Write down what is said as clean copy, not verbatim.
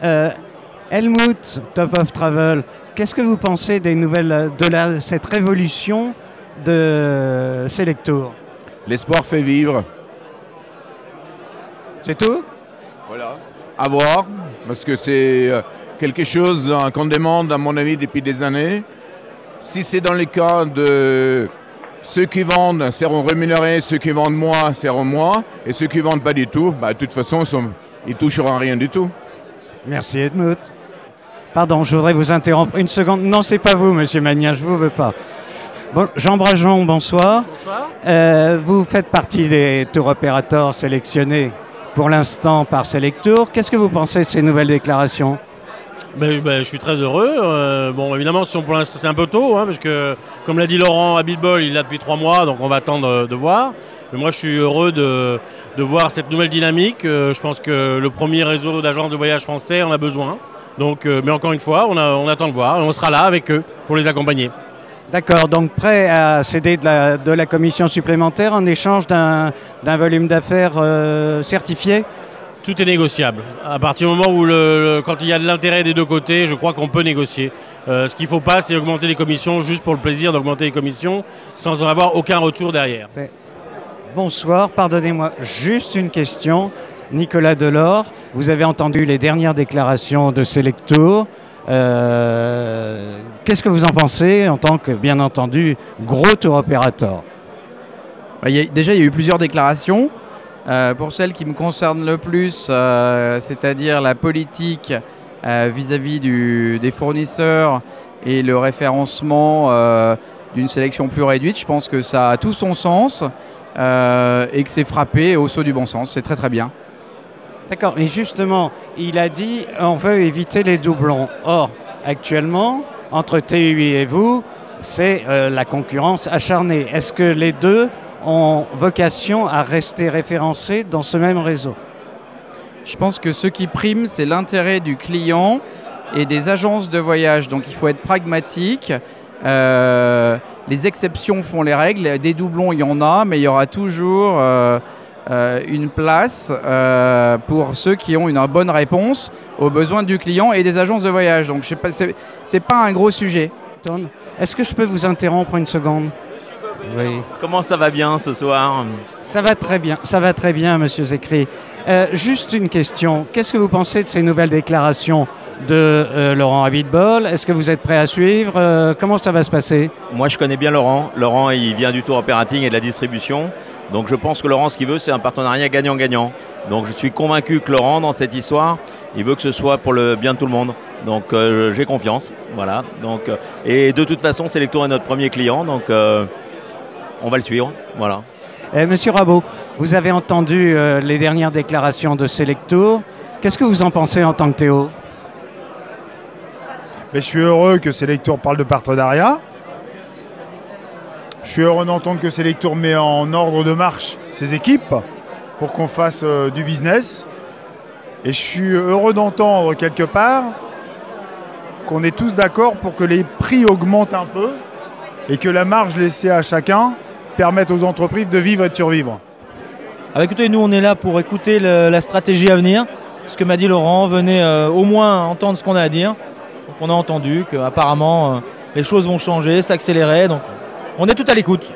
Euh, Helmut, Top of Travel, qu'est-ce que vous pensez des nouvelles de cette révolution de Selectour? L'espoir fait vivre. C'est tout? Voilà. À voir, parce que c'est quelque chose qu'on demande, à mon avis, depuis des années. Si c'est dans le cas de ceux qui vendent seront rémunérés, ceux qui vendent moins seront moins, et ceux qui ne vendent pas du tout, de toute façon, ils toucheront rien du tout. Merci Helmut. Pardon, je voudrais vous interrompre une seconde. Non, c'est pas vous, monsieur Magnin, je vous veux pas. Bon, Jean Brajon, bonsoir. Bonsoir. Vous faites partie des tour opérateurs sélectionnés pour l'instant par Selectour. Qu'est-ce que vous pensez de ces nouvelles déclarations? Je suis très heureux. Bon, évidemment, pour l'instant, c'est un peu tôt, parce que, comme l'a dit Laurent, Habitbol, il est là depuis 3 mois, donc on va attendre de voir. Mais moi, je suis heureux de voir cette nouvelle dynamique. Je pense que le premier réseau d'agences de voyage français en a besoin. Donc, mais encore une fois, on attend de voir et on sera là avec eux pour les accompagner. D'accord, donc prêt à céder de la commission supplémentaire en échange d'un volume d'affaires certifié? Tout est négociable. À partir du moment où, quand il y a de l'intérêt des deux côtés, je crois qu'on peut négocier. Ce qu'il ne faut pas, c'est augmenter les commissions juste pour le plaisir d'augmenter les commissions sans en avoir aucun retour derrière. Bonsoir, pardonnez-moi, juste une question. Nicolas Delors, vous avez entendu les dernières déclarations de Selectour. Qu'est-ce que vous en pensez en tant que, bien entendu, gros tour opérateur? Déjà, il y a eu plusieurs déclarations. Pour celles qui me concernent le plus, c'est-à-dire la politique vis-à-vis des fournisseurs et le référencement d'une sélection plus réduite, je pense que ça a tout son sens et que c'est frappé au saut du bon sens. C'est très très bien. D'accord, et justement, il a dit on veut éviter les doublons. Or, actuellement, entre TUI et vous, c'est la concurrence acharnée. Est-ce que les deux ont vocation à rester référencés dans ce même réseau? Je pense que ce qui prime, c'est l'intérêt du client et des agences de voyage. Donc il faut être pragmatique. Les exceptions font les règles. Des doublons, il y en a, mais il y aura toujours une place pour ceux qui ont une bonne réponse aux besoins du client et des agences de voyage. Donc c'est pas un gros sujet. Est-ce que je peux vous interrompre une seconde? Oui. Comment ça va bien ce soir? Ça va très bien, monsieur Zecri. Juste une question. Qu'est-ce que vous pensez de ces nouvelles déclarations de Laurent Habitbol? Est-ce que vous êtes prêt à suivre? Comment ça va se passer? Moi, je connais bien Laurent. Laurent, il vient du tour operating et de la distribution. Donc, je pense que Laurent, ce qu'il veut, c'est un partenariat gagnant-gagnant. Donc, je suis convaincu que Laurent, dans cette histoire, il veut que ce soit pour le bien de tout le monde. Donc, j'ai confiance. Voilà. Donc, et de toute façon, Selectour est notre premier client. Donc, on va le suivre. Voilà. Monsieur Rabot, vous avez entendu les dernières déclarations de Selectour. Qu'est-ce que vous en pensez en tant que Théo? Je suis heureux que Selectour parle de partenariat. Je suis heureux d'entendre que Selectour met en ordre de marche ses équipes pour qu'on fasse du business. Et je suis heureux d'entendre quelque part qu'on est tous d'accord pour que les prix augmentent un peu et que la marge laissée à chacun permette aux entreprises de vivre et de survivre. Alors écoutez, nous on est là pour écouter la stratégie à venir. Ce que m'a dit Laurent, venez au moins entendre ce qu'on a à dire. Donc on a entendu qu'apparemment les choses vont changer, s'accélérer. Donc on est tout à l'écoute.